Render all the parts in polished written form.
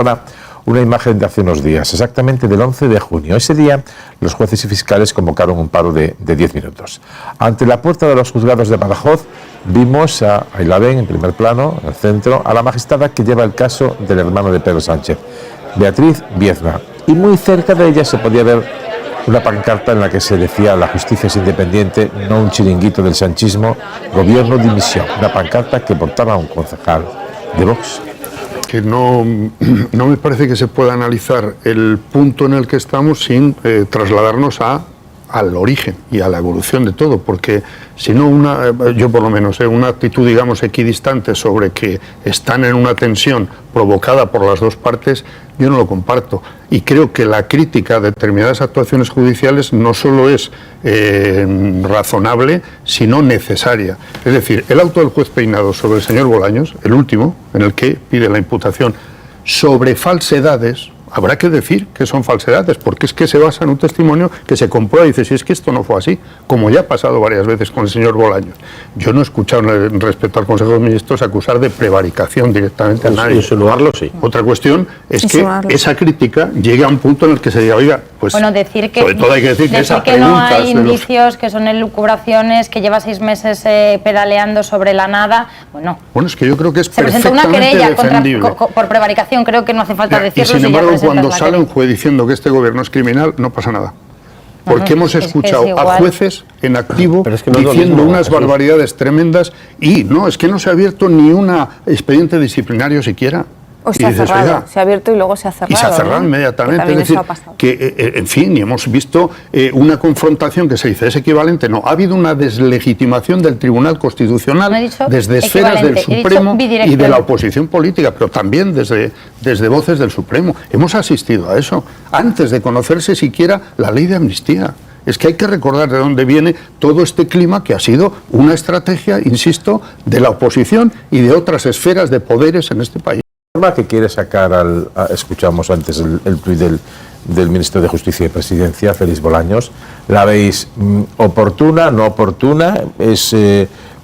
ahora una imagen de hace unos días, exactamente del 11 de junio. Ese día, los jueces y fiscales convocaron un paro de 10 minutos. Ante la puerta de los juzgados de Badajoz, vimos, ahí la ven en primer plano, en el centro, a la magistrada que lleva el caso del hermano de Pedro Sánchez, Beatriz Biezna. Y muy cerca de ella se podía ver una pancarta en la que se decía: la justicia es independiente, no un chiringuito del sanchismo, gobierno dimisión. Una pancarta que portaba un concejal de Vox. Que no me parece que se pueda analizar el punto en el que estamos sin trasladarnos al origen y a la evolución de todo, porque si no, yo por lo menos, una actitud, digamos, equidistante sobre que están en una tensión provocada por las dos partes, yo no lo comparto. Y creo que la crítica a determinadas actuaciones judiciales no solo es razonable, sino necesaria. Es decir, el auto del juez Peinado sobre el señor Bolaños, el último, en el que pide la imputación sobre falsedades, habrá que decir que son falsedades, porque es que se basa en un testimonio que se comprueba y dice: si es que esto no fue así, como ya ha pasado varias veces con el señor Bolaños. Yo no he escuchado respecto al Consejo de Ministros acusar de prevaricación directamente a nadie. Insinuarlo, sí. Otra cuestión es que esa crítica llegue a un punto en el que se diga: oiga, pues bueno, decir que, sobre todo hay que decir que esas que no preguntas hay indicios, que son elucubraciones, que lleva 6 meses pedaleando sobre la nada. Bueno, es que yo creo que es se presentó una perfectamente querella defendible. por prevaricación, creo que no hace falta decirlo. Y sin embargo, cuando sale un querella. juez diciendo que este gobierno es criminal, no pasa nada. Porque hemos escuchado a jueces en activo diciendo unas barbaridades tremendas y es que no se ha abierto ni un expediente disciplinario siquiera. O se ha cerrado, se ha abierto y luego se ha cerrado. Y se ha cerrado inmediatamente. Es decir, que, en fin, y hemos visto una confrontación que se dice es equivalente. No, ha habido una deslegitimación del Tribunal Constitucional desde esferas del Supremo y de la oposición política, pero también desde voces del Supremo. Hemos asistido a eso antes de conocerse siquiera la ley de amnistía. Es que hay que recordar de dónde viene todo este clima que ha sido una estrategia, insisto, de la oposición y de otras esferas de poderes en este país. Que quiere sacar escuchamos antes el tuit del ministro de Justicia y Presidencia, Félix Bolaños. ¿La veis oportuna, no oportuna? ¿Es,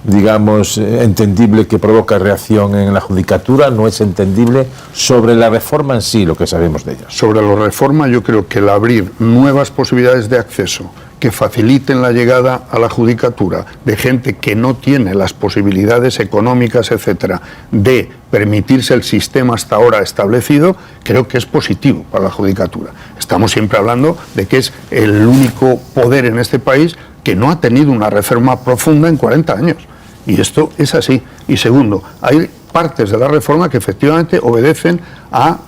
digamos, entendible que provoca reacción en la judicatura? ¿No es entendible? Sobre la reforma en sí, lo que sabemos de ella. Sobre la reforma, yo creo que el abrir nuevas posibilidades de acceso que faciliten la llegada a la judicatura de gente que no tiene las posibilidades económicas, etcétera, de permitirse el sistema hasta ahora establecido, creo que es positivo para la judicatura. Estamos siempre hablando de que es el único poder en este país que no ha tenido una reforma profunda en 40 años. Y esto es así. Y segundo, hay partes de la reforma que efectivamente obedecen a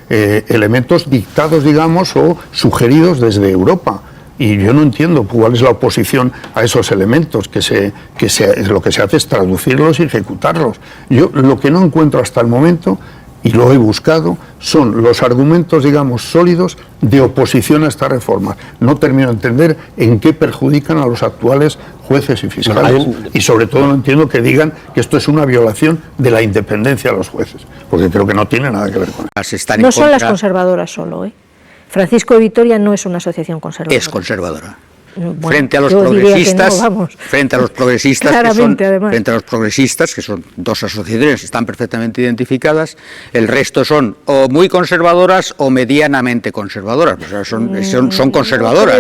elementos dictados, digamos, o sugeridos desde Europa. Y yo no entiendo cuál es la oposición a esos elementos, lo que se hace es traducirlos y ejecutarlos. Yo lo que no encuentro hasta el momento, y lo he buscado, son los argumentos, digamos, sólidos de oposición a esta reforma. No termino de entender en qué perjudican a los actuales jueces y fiscales. Y sobre todo no entiendo que digan que esto es una violación de la independencia de los jueces, porque creo que no tiene nada que ver con eso. No son las conservadoras solo, ¿eh? Francisco de Vitoria no es una asociación conservadora. Es conservadora. Bueno, frente a los progresistas, que son dos asociaciones que están perfectamente identificadas, el resto son o muy conservadoras o medianamente conservadoras. O sea, son conservadoras.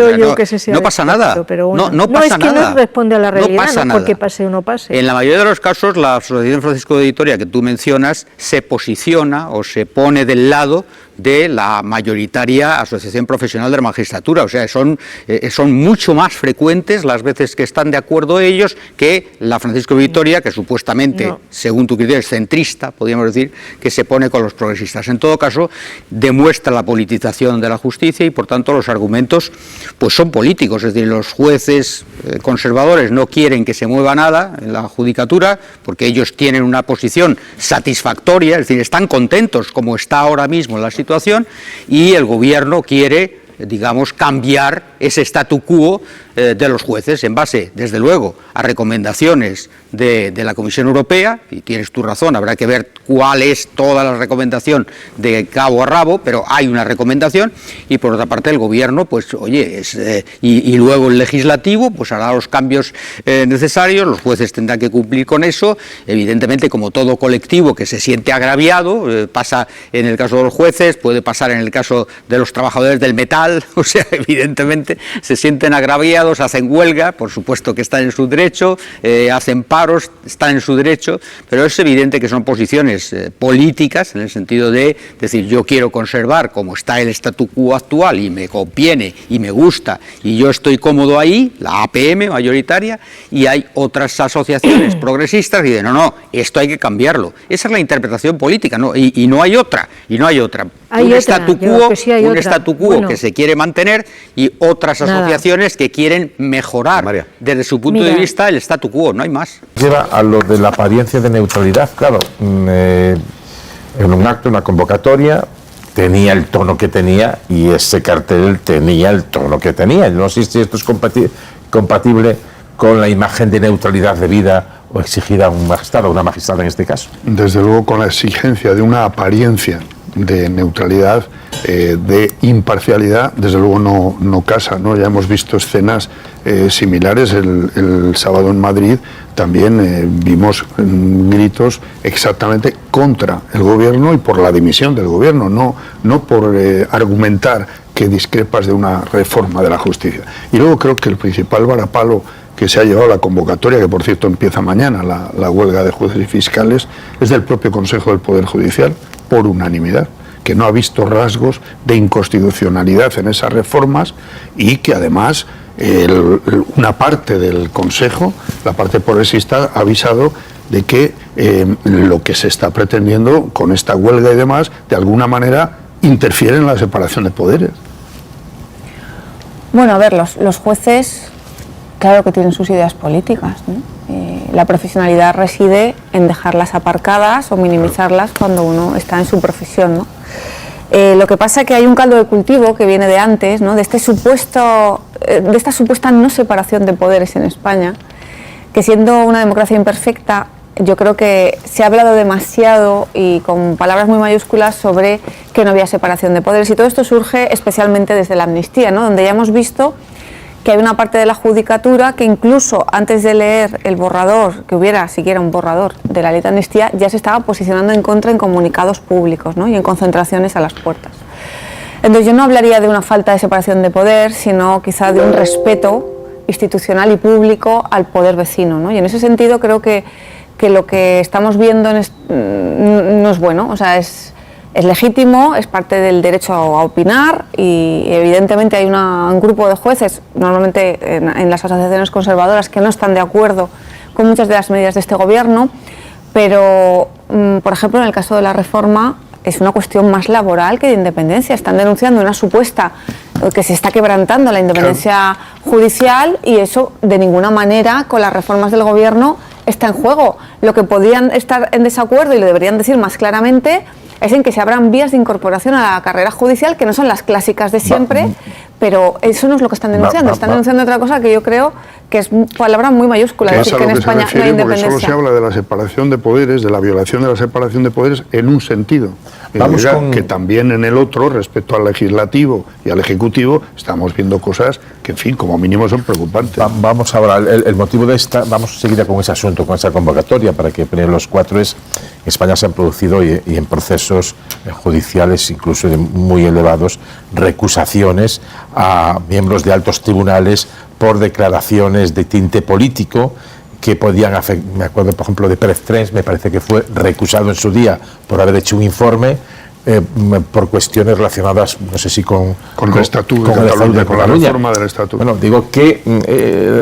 No pasa nada. No pasa nada. No responde a la realidad, no porque pase o no pase. En la mayoría de los casos, la asociación Francisco de Vitoria que tú mencionas se posiciona o se pone del lado de la mayoritaria asociación profesional de la magistratura. O sea, son mucho más frecuentes las veces que están de acuerdo ellos que la Francisco de Vitoria, que supuestamente, según tu criterio, es centrista, podríamos decir, que se pone con los progresistas. En todo caso, demuestra la politización de la justicia y, por tanto, los argumentos pues son políticos. Es decir, los jueces conservadores no quieren que se mueva nada en la judicatura porque ellos tienen una posición satisfactoria, es decir, están contentos como está ahora mismo la situación, y el gobierno quiere, digamos, cambiar ese statu quo de los jueces, en base, desde luego, a recomendaciones de la Comisión Europea, y tienes tu razón, habrá que ver cuál es toda la recomendación de cabo a rabo, pero hay una recomendación, y por otra parte el Gobierno, pues oye, y luego el Legislativo, pues hará los cambios necesarios, los jueces tendrán que cumplir con eso, evidentemente como todo colectivo que se siente agraviado, pasa en el caso de los jueces, puede pasar en el caso de los trabajadores del metal, o sea, evidentemente se sienten agraviados, hacen huelga, por supuesto que están en su derecho, hacen paros, están en su derecho, pero es evidente que son posiciones políticas, en el sentido de decir, yo quiero conservar como está el statu quo actual y me conviene y me gusta y yo estoy cómodo ahí, la APM mayoritaria, y hay otras asociaciones progresistas que dicen, no, esto hay que cambiarlo. Esa es la interpretación política, ¿no? Y no hay otra, un statu quo que se quiere mantener y otras asociaciones que quieren mejorar desde su punto de vista el statu quo, no hay más. Lleva a lo de la apariencia de neutralidad, claro, en un acto, una convocatoria, tenía el tono que tenía y ese cartel tenía el tono que tenía. Yo no sé si esto es compatible con la imagen de neutralidad debida o exigida a un magistrado o una magistrada en este caso. Desde luego con la exigencia de una apariencia de neutralidad, de imparcialidad, desde luego no casa, ¿no? Ya hemos visto escenas similares el sábado en Madrid, también vimos gritos exactamente contra el gobierno y por la dimisión del gobierno, no por argumentar que discrepas de una reforma de la justicia. Y luego creo que el principal varapalo que se ha llevado la convocatoria, que por cierto empieza mañana, la huelga de jueces y fiscales, es del propio Consejo del Poder Judicial, por unanimidad, que no ha visto rasgos de inconstitucionalidad en esas reformas y que además una parte del Consejo, la parte progresista, ha avisado de que lo que se está pretendiendo con esta huelga y demás, de alguna manera interfiere en la separación de poderes. Bueno, a ver, los jueces, claro que tienen sus ideas políticas, ¿no? La profesionalidad reside en dejarlas aparcadas o minimizarlas cuando uno está en su profesión, ¿no? Lo que pasa es que hay un caldo de cultivo que viene de antes, ¿no? de esta supuesta no separación de poderes en España, que siendo una democracia imperfecta, yo creo que se ha hablado demasiado y con palabras muy mayúsculas sobre que no había separación de poderes, y todo esto surge especialmente desde la amnistía, ¿no? donde ya hemos visto que hay una parte de la judicatura que incluso antes de leer el borrador, que hubiera siquiera un borrador de la ley de amnistía, ya se estaba posicionando en contra en comunicados públicos, ¿no? y en concentraciones a las puertas. Entonces yo no hablaría de una falta de separación de poder, sino quizá de un respeto institucional y público al poder vecino, ¿no? Y en ese sentido creo que lo que estamos viendo no es bueno, o sea, es legítimo, es parte del derecho a opinar y evidentemente hay un grupo de jueces, normalmente en las asociaciones conservadoras, que no están de acuerdo con muchas de las medidas de este gobierno, pero, por ejemplo, en el caso de la reforma es una cuestión más laboral que de independencia. Están denunciando una supuesta que se está quebrantando la independencia judicial y eso de ninguna manera con las reformas del gobierno está en juego. Lo que podrían estar en desacuerdo y lo deberían decir más claramente es en que se abran vías de incorporación a la carrera judicial, que no son las clásicas de siempre, pero eso no es lo que están denunciando. Están denunciando otra cosa que yo creo que es palabra muy mayúscula, decir que en España no hay independencia. Porque solo se habla de la separación de poderes, de la violación de la separación de poderes en un sentido. Que también en el otro, respecto al legislativo y al ejecutivo, estamos viendo cosas que, en fin, como mínimo son preocupantes. Vamos ahora, el motivo de esta, vamos a seguir con ese asunto, con esa convocatoria, para que los cuatro es, en España se han producido y en procesos judiciales, incluso muy elevados, recusaciones a miembros de altos tribunales por declaraciones de tinte político que podían afectar. Me acuerdo, por ejemplo, de Pérez Trens, me parece que fue recusado en su día por haber hecho un informe por cuestiones relacionadas, no sé si con el estatuto de Cataluña, con la reforma del estatuto. Bueno, digo que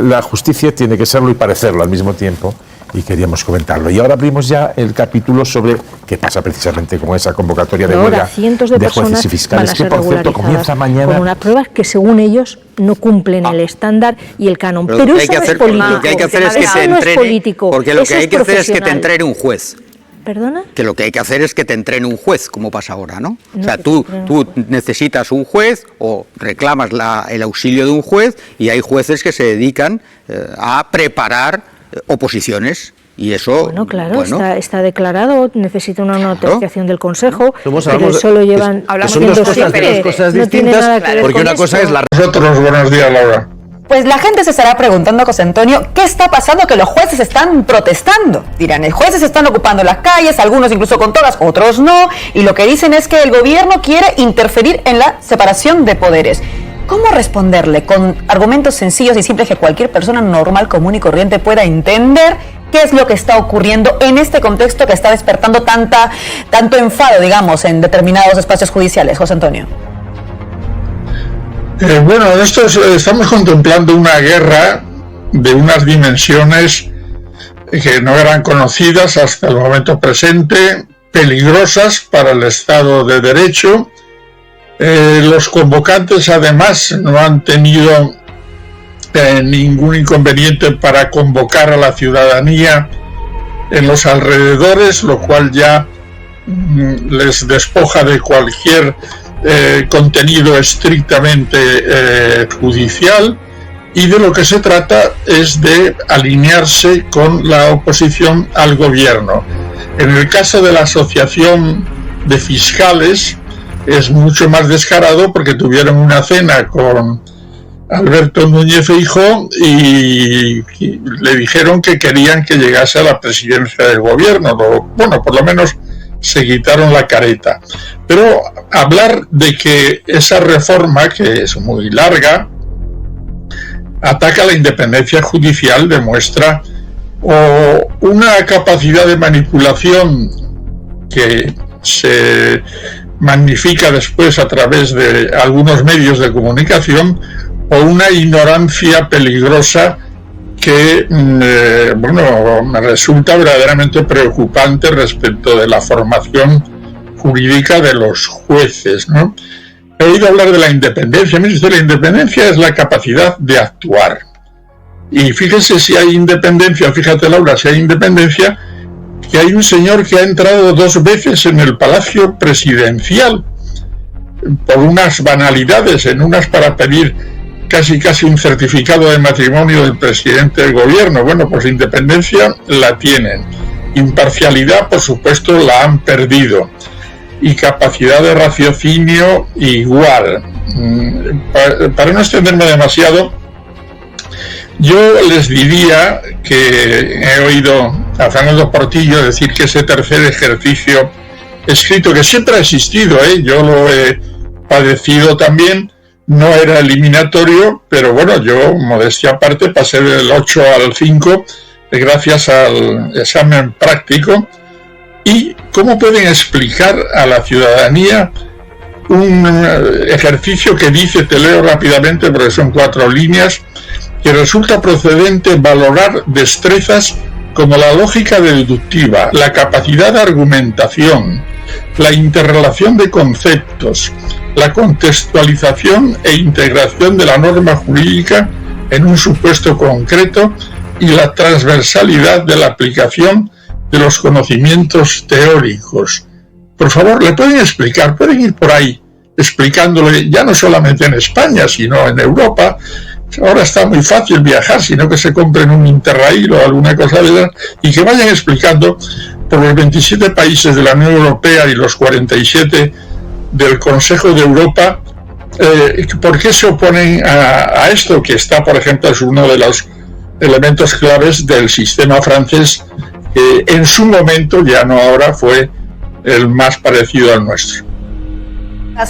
la justicia tiene que serlo y parecerlo al mismo tiempo, y queríamos comentarlo. Y ahora abrimos ya el capítulo sobre qué pasa precisamente con esa convocatoria de huelga cientos de jueces y fiscales, que por cierto comienza mañana. Con unas pruebas que según ellos no cumplen el estándar y el canon. Pero eso no es político. Lo que hay que hacer es que te entrene, porque lo que hay que hacer es que te entrene un juez. ¿Perdona? Que lo que hay que hacer es que te entrene un juez, como pasa ahora, ¿no? No, o sea, que tú te entrene un juez. necesitas un juez o reclamas el auxilio de un juez, y hay jueces que se dedican a preparar oposiciones. Y eso, Bueno, claro, está declarado, necesita una autorización del Consejo, pero Hablamos eso lo llevan son dos cosas, siempre. dos cosas No tiene distintas, nada que ver porque con una cosa esto. es la... Nosotros, buenos días, Laura. Pues la gente se estará preguntando, José Antonio, ¿qué está pasando que los jueces están protestando? Dirán, los jueces están ocupando las calles, algunos incluso con togas, otros no, y lo que dicen es que el gobierno quiere interferir en la separación de poderes. ¿Cómo responderle con argumentos sencillos y simples que cualquier persona normal, común y corriente pueda entender qué es lo que está ocurriendo en este contexto que está despertando tanto enfado, digamos, en determinados espacios judiciales? José Antonio. Bueno, estamos contemplando una guerra de unas dimensiones que no eran conocidas hasta el momento presente, peligrosas para el Estado de Derecho. Los convocantes además no han tenido ningún inconveniente para convocar a la ciudadanía en los alrededores, lo cual ya les despoja de cualquier contenido estrictamente judicial, y de lo que se trata es de alinearse con la oposición al gobierno. En el caso de la Asociación de Fiscales es mucho más descarado, porque tuvieron una cena con Alberto Núñez Feijóo y le dijeron que querían que llegase a la presidencia del gobierno. Bueno, por lo menos se quitaron la careta. Pero hablar de que esa reforma, que es muy larga, ataca la independencia judicial demuestra una capacidad de manipulación que se magnifica después a través de algunos medios de comunicación, o una ignorancia peligrosa que me resulta verdaderamente preocupante respecto de la formación jurídica de los jueces, ¿no? He oído hablar de la independencia. Mire usted, la independencia es la capacidad de actuar. Y fíjese si hay independencia, fíjate Laura, si hay independencia, que hay un señor que ha entrado 2 veces en el Palacio Presidencial por unas banalidades, en unas para pedir casi un certificado de matrimonio del presidente del gobierno. Bueno, pues independencia la tienen. Imparcialidad, por supuesto, la han perdido. Y capacidad de raciocinio igual. Para no extenderme demasiado, yo les diría que he oído a Fernando Portillo decir que ese tercer ejercicio escrito, que siempre ha existido, yo lo he padecido también, no era eliminatorio, pero bueno, yo, modestia aparte, pasé del 8 al 5 gracias al examen práctico. ¿Y cómo pueden explicar a la ciudadanía un ejercicio que dice, te leo rápidamente porque son 4 líneas, que resulta procedente valorar destrezas como la lógica deductiva, la capacidad de argumentación, la interrelación de conceptos, la contextualización e integración de la norma jurídica en un supuesto concreto y la transversalidad de la aplicación de los conocimientos teóricos? Por favor, ¿le pueden explicar? Pueden ir por ahí explicándole, ya no solamente en España, sino en Europa. Ahora está muy fácil viajar, sino que se compren un Interrail o alguna cosa de esas, y que vayan explicando por los 27 países de la Unión Europea y los 47 del Consejo de Europa por qué se oponen a esto, que está, por ejemplo, es uno de los elementos claves del sistema francés, que en su momento, ya no ahora, fue el más parecido al nuestro.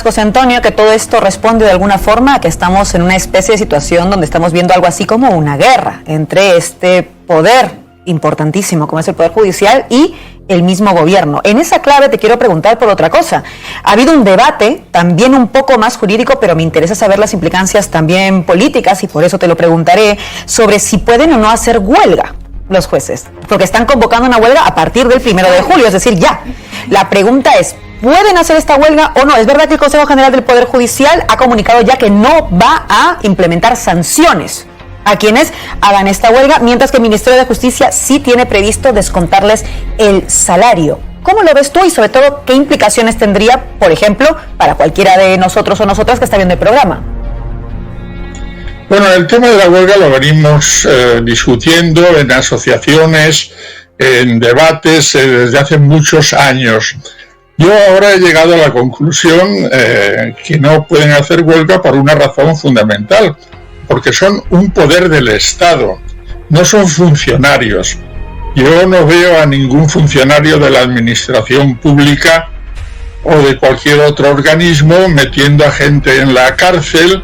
José Antonio, que todo esto responde de alguna forma a que estamos en una especie de situación donde estamos viendo algo así como una guerra entre este poder importantísimo como es el Poder Judicial y el mismo gobierno. En esa clave te quiero preguntar por otra cosa. Ha habido un debate también un poco más jurídico, pero me interesa saber las implicancias también políticas, y por eso te lo preguntaré, sobre si pueden o no hacer huelga los jueces, porque están convocando una huelga a partir del 1 de julio, es decir, ya. La pregunta es, ¿pueden hacer esta huelga o no? Es verdad que el Consejo General del Poder Judicial ha comunicado ya que no va a implementar sanciones a quienes hagan esta huelga, mientras que el Ministerio de Justicia sí tiene previsto descontarles el salario. ¿Cómo lo ves tú y sobre todo qué implicaciones tendría, por ejemplo, para cualquiera de nosotros o nosotras que está viendo el programa? Bueno, el tema de la huelga lo venimos discutiendo en asociaciones, en debates desde hace muchos años. Yo ahora he llegado a la conclusión que no pueden hacer huelga por una razón fundamental, porque son un poder del Estado, no son funcionarios. Yo no veo a ningún funcionario de la administración pública o de cualquier otro organismo metiendo a gente en la cárcel,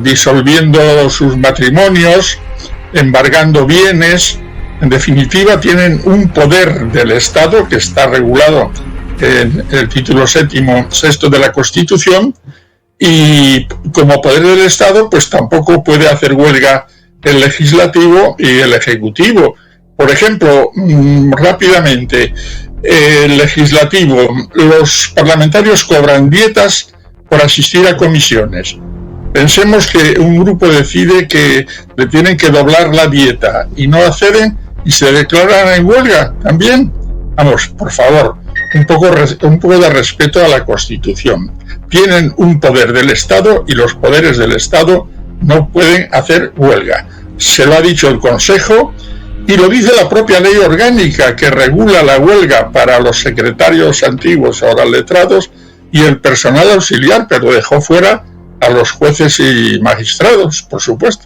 disolviendo sus matrimonios, embargando bienes. En definitiva, tienen un poder del Estado que está regulado en el título sexto de la Constitución, y como poder del Estado, pues tampoco puede hacer huelga el legislativo y el ejecutivo. Por ejemplo, rápidamente, el legislativo, los parlamentarios cobran dietas por asistir a comisiones. Pensemos que un grupo decide que le tienen que doblar la dieta y no acceden y se declaran en huelga también. Vamos, por favor, un poco de respeto a la Constitución. Tienen un poder del Estado y los poderes del Estado no pueden hacer huelga. Se lo ha dicho el Consejo y lo dice la propia ley orgánica que regula la huelga para los secretarios antiguos, ahora letrados, y el personal auxiliar, pero dejó fuera a los jueces y magistrados, por supuesto.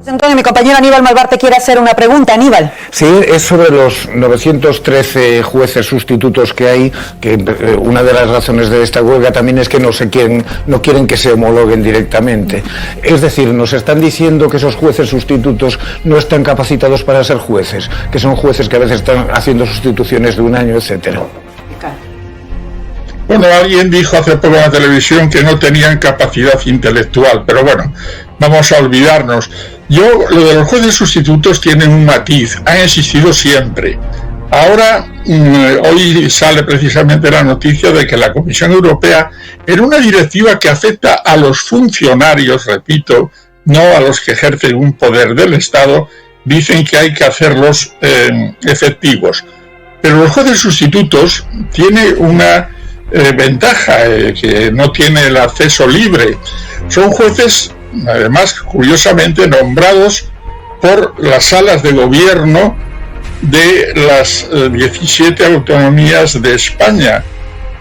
Antonio, mi compañero Aníbal Malvar te quiere hacer una pregunta. Aníbal. Sí, es sobre los 913 jueces sustitutos que hay, que una de las razones de esta huelga también es que no quieren que se homologuen directamente. Es decir, nos están diciendo que esos jueces sustitutos no están capacitados para ser jueces, que son jueces que a veces están haciendo sustituciones de un año, etcétera. Bueno, alguien dijo hace poco en la televisión que no tenían capacidad intelectual, pero bueno, vamos a olvidarnos. Lo de los jueces sustitutos tiene un matiz, han existido siempre. Ahora, hoy sale precisamente la noticia de que la Comisión Europea, en una directiva que afecta a los funcionarios, repito, no a los que ejercen un poder del Estado, dicen que hay que hacerlos efectivos. Pero los jueces sustitutos tienen una ventaja, que no tiene el acceso libre. Son jueces, además, curiosamente nombrados por las salas de gobierno de las 17 autonomías de España.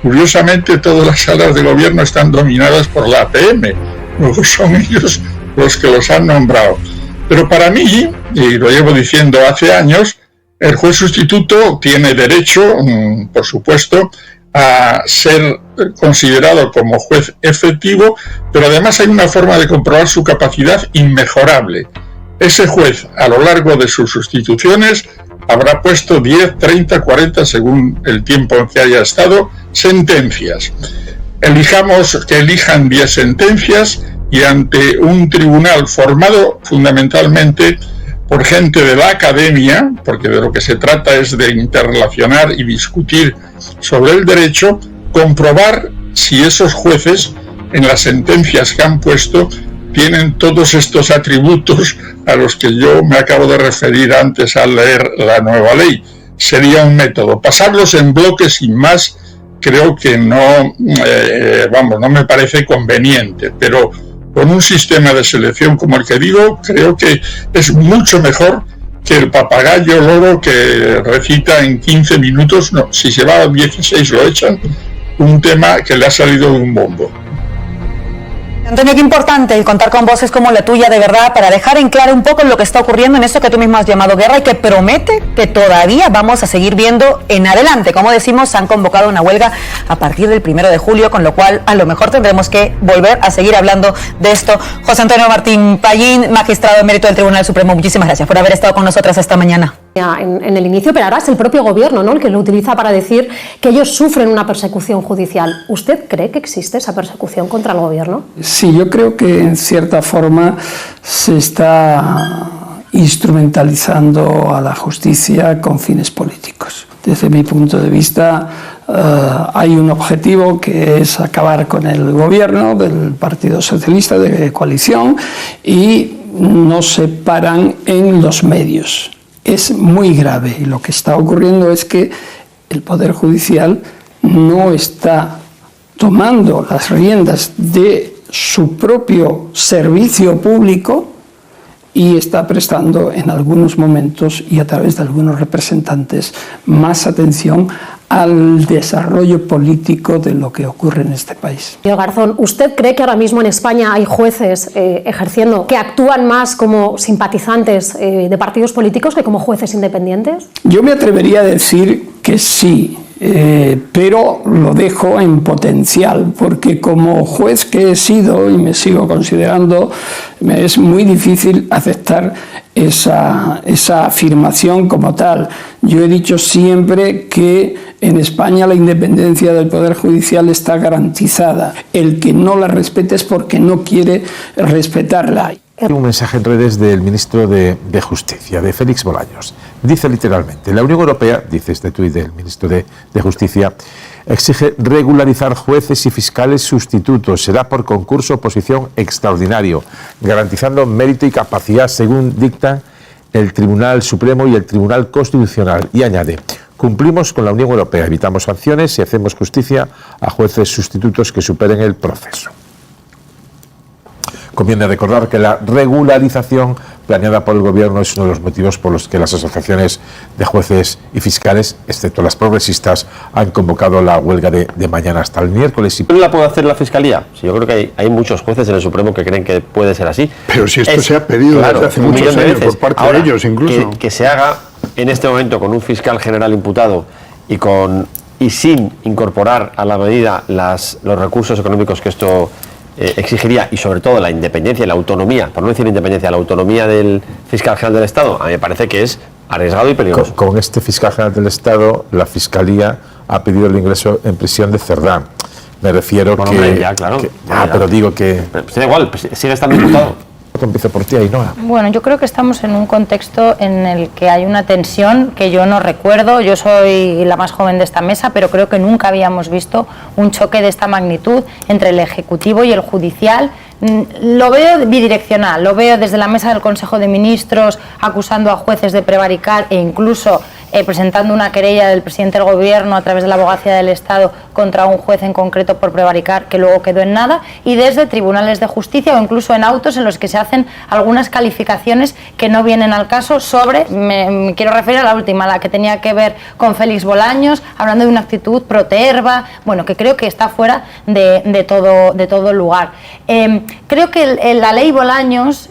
Curiosamente, todas las salas de gobierno están dominadas por la APM, luego son ellos los que los han nombrado. Pero para mí, y lo llevo diciendo hace años, el juez sustituto tiene derecho, por supuesto, a ser considerado como juez efectivo, pero además hay una forma de comprobar su capacidad inmejorable. Ese juez, a lo largo de sus sustituciones, habrá puesto 10, 30, 40, según el tiempo en que haya estado, sentencias. Elijamos que elijan 10 sentencias y ante un tribunal formado fundamentalmente por gente de la academia, porque de lo que se trata es de interrelacionar y discutir sobre el derecho, comprobar si esos jueces en las sentencias que han puesto tienen todos estos atributos a los que yo me acabo de referir antes al leer la nueva ley. Sería un método. Pasarlos en bloque sin más creo que no me parece conveniente, pero con un sistema de selección como el que digo, creo que es mucho mejor que el papagayo loro que recita en 15 minutos, no, si se va a 16 lo echan, un tema que le ha salido de un bombo. Antonio, qué importante el contar con voces como la tuya, de verdad, para dejar en claro un poco lo que está ocurriendo en esto que tú mismo has llamado guerra y que promete que todavía vamos a seguir viendo en adelante. Como decimos, han convocado una huelga a partir del 1 de julio, con lo cual a lo mejor tendremos que volver a seguir hablando de esto. José Antonio Martín Pallín, magistrado emérito del Tribunal Supremo, muchísimas gracias por haber estado con nosotras esta mañana. En el inicio, pero ahora es el propio gobierno, ¿no?, el que lo utiliza para decir que ellos sufren una persecución judicial. ¿Usted cree que existe esa persecución contra el gobierno? Sí, yo creo que en cierta forma se está instrumentalizando a la justicia con fines políticos. Desde mi punto de vista, hay un objetivo que es acabar con el gobierno del Partido Socialista de coalición y no se paran en los medios. Es muy grave y lo que está ocurriendo es que el Poder Judicial no está tomando las riendas de su propio servicio público y está prestando en algunos momentos y a través de algunos representantes más atención al desarrollo político de lo que ocurre en este país. Señor Garzón, ¿usted cree que ahora mismo en España hay jueces ejerciendo que actúan más como simpatizantes de partidos políticos que como jueces independientes? Yo me atrevería a decir que sí, pero lo dejo en potencial, porque como juez que he sido y me sigo considerando, me es muy difícil aceptar esa afirmación como tal. Yo he dicho siempre que en España la independencia del Poder Judicial está garantizada. El que no la respete es porque no quiere respetarla. Un mensaje en redes del ministro de Justicia, de Félix Bolaños. Dice literalmente: la Unión Europea, dice este tuit del ministro de Justicia, exige regularizar jueces y fiscales sustitutos. Será por concurso oposición extraordinario, garantizando mérito y capacidad, según dictan el Tribunal Supremo y el Tribunal Constitucional. Y añade: cumplimos con la Unión Europea, evitamos sanciones y hacemos justicia a jueces sustitutos que superen el proceso. Conviene recordar que la regularización planeada por el Gobierno es uno de los motivos por los que las asociaciones de jueces y fiscales, excepto las progresistas, han convocado la huelga de mañana hasta el miércoles. ¿No la puede hacer la Fiscalía? Sí, yo creo que hay muchos jueces en el Supremo que creen que puede ser así. Pero si esto se ha pedido desde hace muchos años por parte ahora, de ellos incluso. Que se haga en este momento con un fiscal general imputado y sin incorporar a la medida los recursos económicos que esto exigiría, y sobre todo la independencia y la autonomía, por no decir independencia, la autonomía del fiscal general del Estado, a mí me parece que es arriesgado y peligroso. Con este fiscal general del Estado, la Fiscalía ha pedido el ingreso en prisión de Cerdá. Me refiero bueno, que... hombre, ya, claro. Pero digo que... Pero da igual, sigue estando imputado. Empiezo por ti, Ainhoa. Bueno, yo creo que estamos en un contexto en el que hay una tensión que yo no recuerdo. Yo soy la más joven de esta mesa, pero creo que nunca habíamos visto un choque de esta magnitud entre el Ejecutivo y el Judicial. Lo veo bidireccional, lo veo desde la mesa del Consejo de Ministros acusando a jueces de prevaricar e incluso presentando una querella del presidente del Gobierno a través de la Abogacía del Estado contra un juez en concreto por prevaricar, que luego quedó en nada, y desde tribunales de justicia o incluso en autos en los que se hacen algunas calificaciones que no vienen al caso sobre, me quiero referir a la última, la que tenía que ver con Félix Bolaños, hablando de una actitud proterva, bueno, que creo que está fuera de todo lugar. Creo que la ley Bolaños,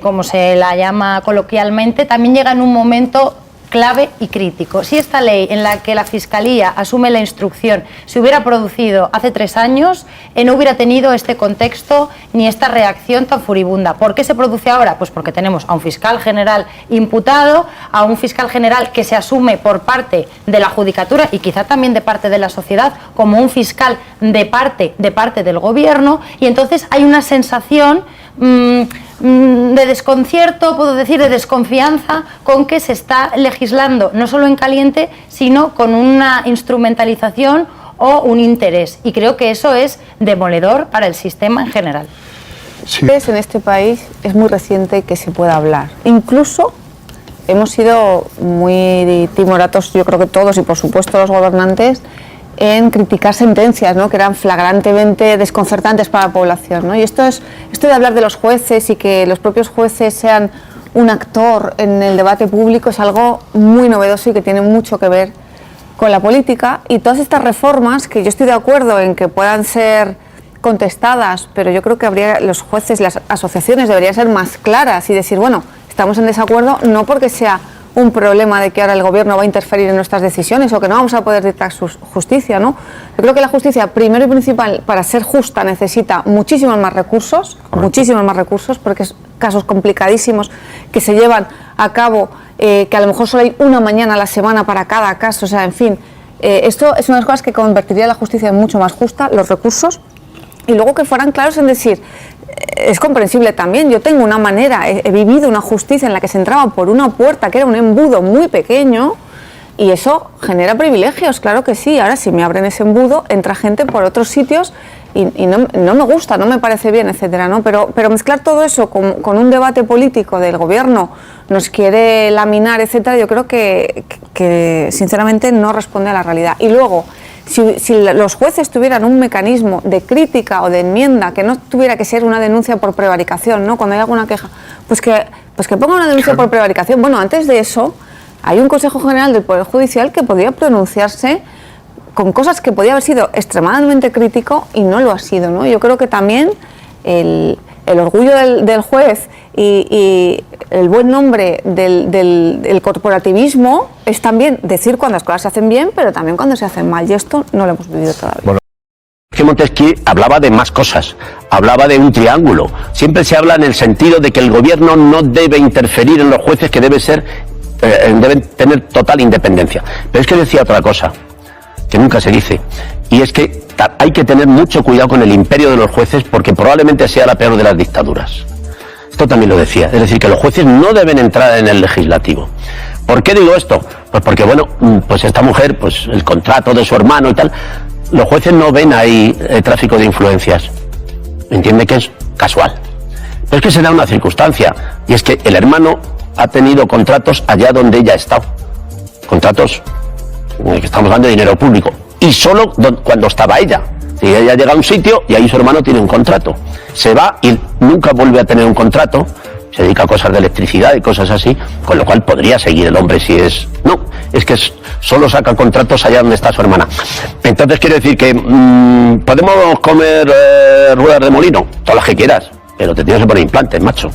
como se la llama coloquialmente, también llega en un momento clave y crítico. Si esta ley en la que la Fiscalía asume la instrucción se hubiera producido hace 3 años, no hubiera tenido este contexto ni esta reacción tan furibunda. ¿Por qué se produce ahora? Pues porque tenemos a un fiscal general imputado, a un fiscal general que se asume por parte de la Judicatura y quizá también de parte de la sociedad como un fiscal de parte del Gobierno, y entonces hay una sensación de desconcierto, puedo decir, de desconfianza con que se está legislando no solo en caliente, sino con una instrumentalización o un interés. Y creo que eso es demoledor para el sistema en general. Sí. En este país es muy reciente que se pueda hablar. Incluso hemos sido muy timoratos, yo creo que todos y por supuesto los gobernantes, en criticar sentencias, ¿no?, que eran flagrantemente desconcertantes para la población, ¿no? Y esto de hablar de los jueces y que los propios jueces sean un actor en el debate público es algo muy novedoso y que tiene mucho que ver con la política. Y todas estas reformas, que yo estoy de acuerdo en que puedan ser contestadas, pero yo creo que los jueces, las asociaciones deberían ser más claras y decir, bueno, estamos en desacuerdo no porque sea un problema de que ahora el Gobierno va a interferir en nuestras decisiones o que no vamos a poder dictar justicia, ¿no? Yo creo que la justicia, primero y principal, para ser justa necesita muchísimos más recursos, porque es casos complicadísimos que se llevan a cabo, que a lo mejor solo hay una mañana a la semana para cada caso, o sea, en fin, esto es una de las cosas que convertiría la justicia en mucho más justa, los recursos, y luego que fueran claros en decir, es comprensible también, yo tengo una manera, he vivido una justicia en la que se entraba por una puerta que era un embudo muy pequeño, Y eso genera privilegios, claro que sí. Ahora, si me abren ese embudo, entra gente por otros sitios y no me gusta, no me parece bien, etcétera, ¿no? Pero mezclar todo eso con un debate político del gobierno, nos quiere laminar, etcétera, yo creo que sinceramente no responde a la realidad. Y luego, si los jueces tuvieran un mecanismo de crítica o de enmienda, que no tuviera que ser una denuncia por prevaricación, ¿no? Cuando hay alguna queja, pues que ponga una denuncia por prevaricación. Bueno, antes de eso, hay un Consejo General del Poder Judicial que podía pronunciarse con cosas que podía haber sido extremadamente crítico y no lo ha sido, ¿no? Yo creo que también el orgullo del juez y el buen nombre del corporativismo es también decir cuando las cosas se hacen bien, pero también cuando se hacen mal, y esto no lo hemos vivido todavía. Bueno. Que Montesquieu hablaba de más cosas, hablaba de un triángulo. Siempre se habla en el sentido de que el gobierno no debe interferir en los jueces, que deben tener total independencia. Pero es que decía otra cosa, que nunca se dice, y es que hay que tener mucho cuidado con el imperio de los jueces, porque probablemente sea la peor de las dictaduras. Esto también lo decía, es decir, que los jueces no deben entrar en el legislativo. ¿Por qué digo esto? Pues porque, bueno, pues esta mujer, pues el contrato de su hermano y tal, los jueces no ven ahí tráfico de influencias. Entiende que es casual. Pero es que se da una circunstancia, y es que el hermano ha tenido contratos allá donde ella ha estado. Contratos que estamos hablando de dinero público. Y solo cuando estaba ella. Si ella llega a un sitio y ahí su hermano tiene un contrato. Se va y nunca vuelve a tener un contrato. Se dedica a cosas de electricidad y cosas así, con lo cual podría seguir el hombre si es... No, es que solo saca contratos allá donde está su hermana. Entonces quiero decir que podemos comer ruedas de molino, todas las que quieras, pero te tienes que poner implantes, macho.